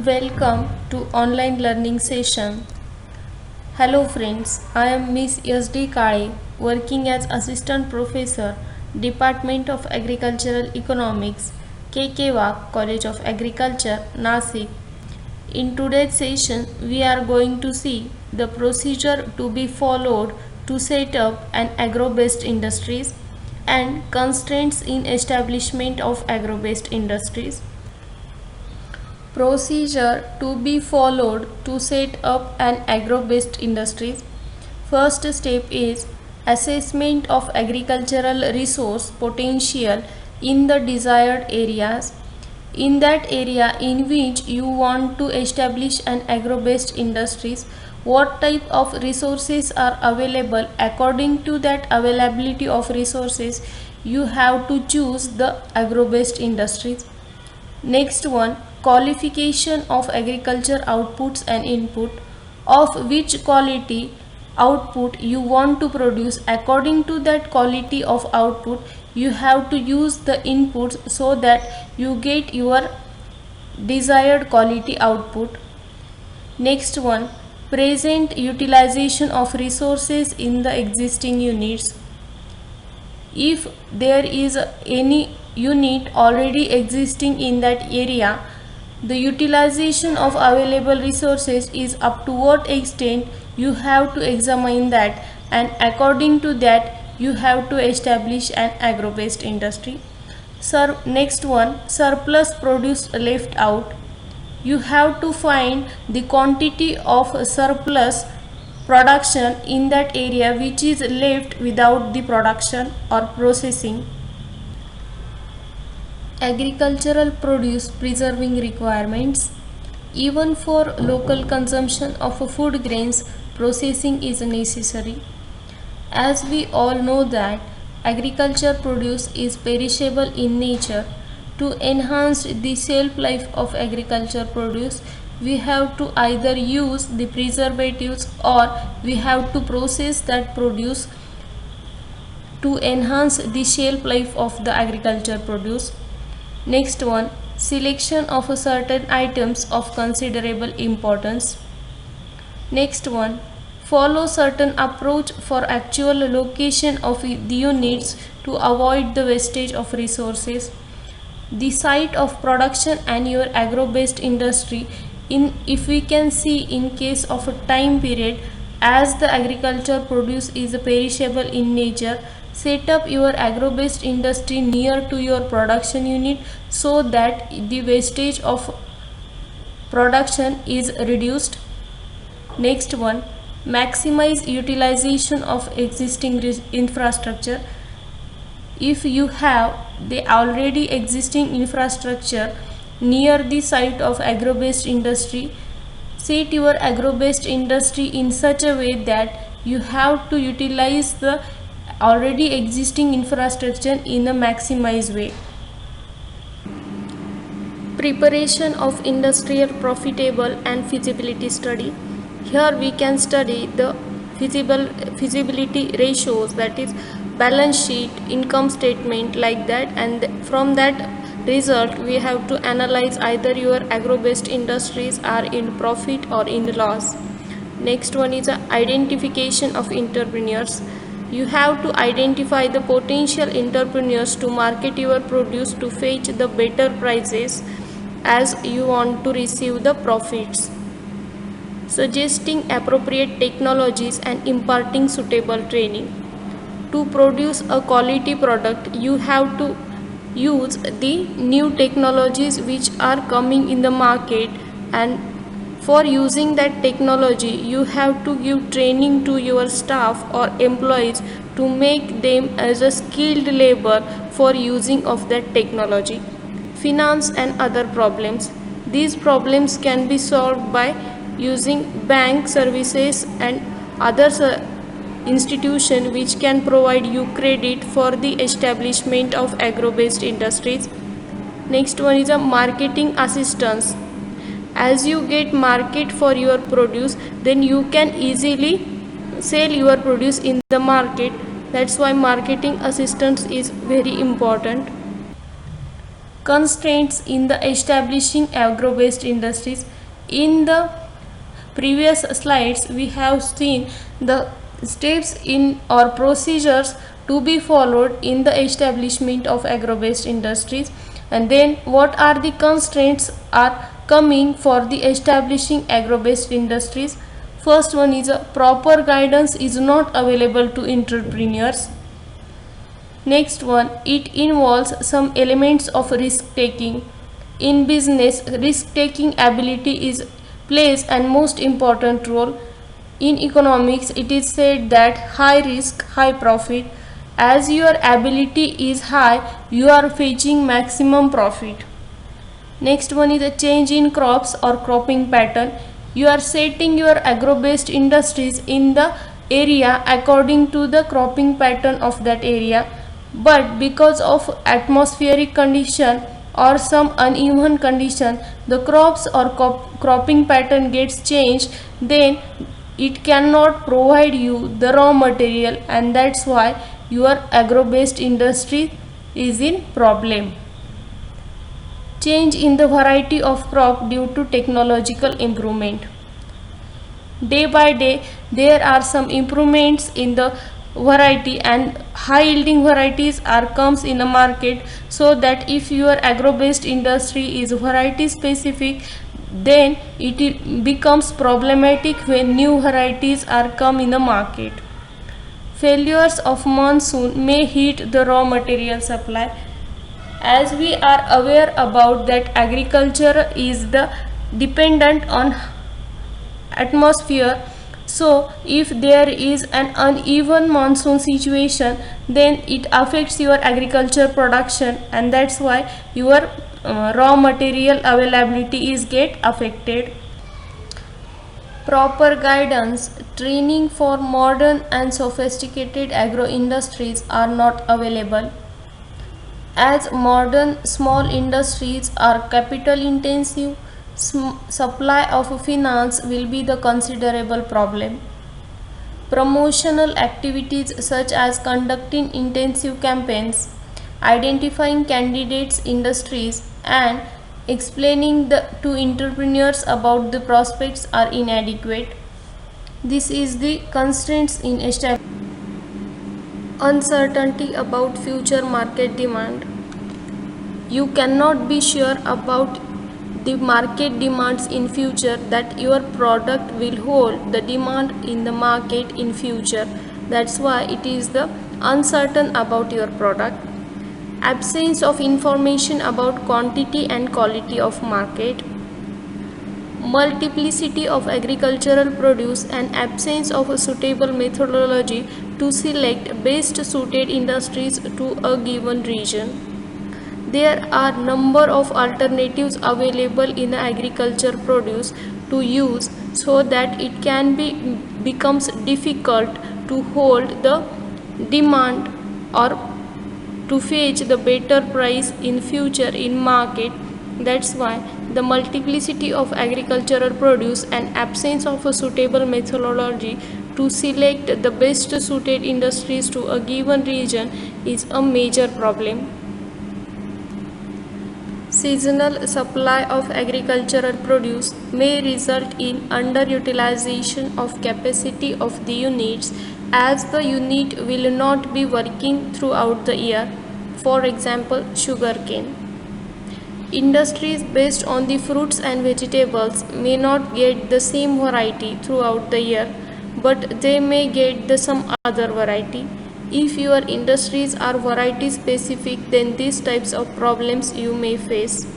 Welcome to online learning session. Hello friends, I am Miss SD Kale, working as Assistant Professor, Department of Agricultural Economics, KK College of Agriculture, Nasik. In today's session, we are going to see the procedure to be followed to set up an agro-based industries and constraints in establishment of agro-based industries. Procedure to be followed to set up an agro-based industries. First step is assessment of agricultural resource potential in the desired areas. In that area in which you want to establish an agro-based industries, what type of resources are available. According to that availability of resources, you have to choose the agro-based industries. Next one, qualification of agriculture outputs and input, of which quality output you want to produce. According to that quality of output, you have to use the inputs so that you get your desired quality output. Next one, present utilization of resources in the existing units. If there is any unit already existing in that area, the utilization of available resources is up to what extent you have to examine that, and according to that you have to establish an agro-based industry. Next one, surplus produce left out. You have to find the quantity of surplus production in that area which is left without the production or processing. Agricultural produce preserving requirements. Even for local consumption of food grains, processing is necessary. As we all know that agriculture produce is perishable in nature. To enhance the shelf life of agriculture produce, we have to either use the preservatives or we have to process that produce to enhance the shelf life of the agriculture produce. Next one, selection of certain items of considerable importance. Next one, follow certain approach for actual location of the units to avoid the wastage of resources. The site of production and your agro-based industry, if we can see in case of a time period, as the agriculture produce is perishable in nature, set up your agro-based industry near to your production unit so that the wastage of production is reduced. Next one, maximize utilization of existing infrastructure. If you have the already existing infrastructure near the site of agro-based industry, set your agro-based industry in such a way that you have to utilize the already existing infrastructure in a maximized way. Preparation of industrial profitable and feasibility study. Here we can study the feasibility ratios, that is balance sheet, income statement, like that, and from that result we have to analyze either your agro-based industries are in profit or in loss. Next one is identification of entrepreneurs. You have to identify the potential entrepreneurs to market your produce to fetch the better prices as you want to receive the profits. Suggesting appropriate technologies and imparting suitable training. To produce a quality product, you have to use the new technologies which are coming in the market, and for using that technology you have to give training to your staff or employees to make them as a skilled labor for using of that technology. Finance and other problems. These problems can be solved by using bank services and other institution which can provide you credit for the establishment of agro-based industries. Next one is a marketing assistance. As you get market for your produce, then you can easily sell your produce in the market. That's why marketing assistance is very important. constraints in the establishing agro-based industries. In the previous slides, we have seen the steps in or procedures to be followed in the establishment of agro-based industries, and then what are the constraints are coming for the establishing agro-based industries. First one is a proper guidance is not available to entrepreneurs. Next one, it involves some elements of risk taking. In business, risk taking ability is plays an most important role. In economics, it is said that high risk, high profit. As your ability is high, you are fetching maximum profit. Next one is a change in crops or cropping pattern. You are setting your agro-based industries in the area according to the cropping pattern of that area, but because of atmospheric condition or some uneven condition, the crops or cropping pattern gets changed, then it cannot provide you the raw material, and that's why your agro-based industry is in problem. Change in the variety of crop due to technological improvement. Day by day there are some improvements in the variety, and high yielding varieties are comes in the market, so that if your agro based industry is variety specific, then it becomes problematic when new varieties are come in the market. Failures of monsoon may hit the raw material supply. As we are aware about that agriculture is the dependent on atmosphere, so if there is an uneven monsoon situation, then it affects your agriculture production, and that's why your raw material availability is get affected. Proper guidance, training for modern and sophisticated agro industries are not available. As modern small industries are capital intensive, supply of finance will be the considerable problem. Promotional activities such as conducting intensive campaigns, identifying candidates industries, and explaining to entrepreneurs about the prospects are inadequate. This is the constraints in establishing uncertainty about future market demand. You cannot be sure about the market demands in future, that your product will hold the demand in the market in future. That's why it is the uncertain about your product. Absence of information about quantity and quality of market. Multiplicity of agricultural produce and absence of a suitable methodology to select best suited industries to a given region. There are number of alternatives available in agriculture produce to use, so that it can be becomes difficult to hold the demand or to fetch the better price in future in market. That's why the multiplicity of agricultural produce and absence of a suitable methodology to select the best suited industries to a given region is a major problem. Seasonal supply of agricultural produce may result in underutilization of capacity of the units, as the unit will not be working throughout the year. For example, sugarcane. Industries based on the fruits and vegetables may not get the same variety throughout the year, but they may get some other variety. If your industries are variety specific, then these types of problems you may face.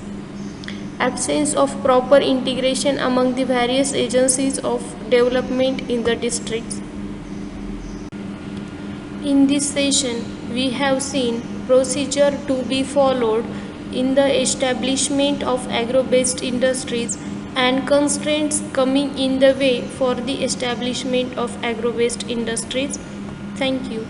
Absence of proper integration among the various agencies of development in the districts. In this session, we have seen procedure to be followed in the establishment of agro-based industries and constraints coming in the way for the establishment of agro-based industries. Thank you.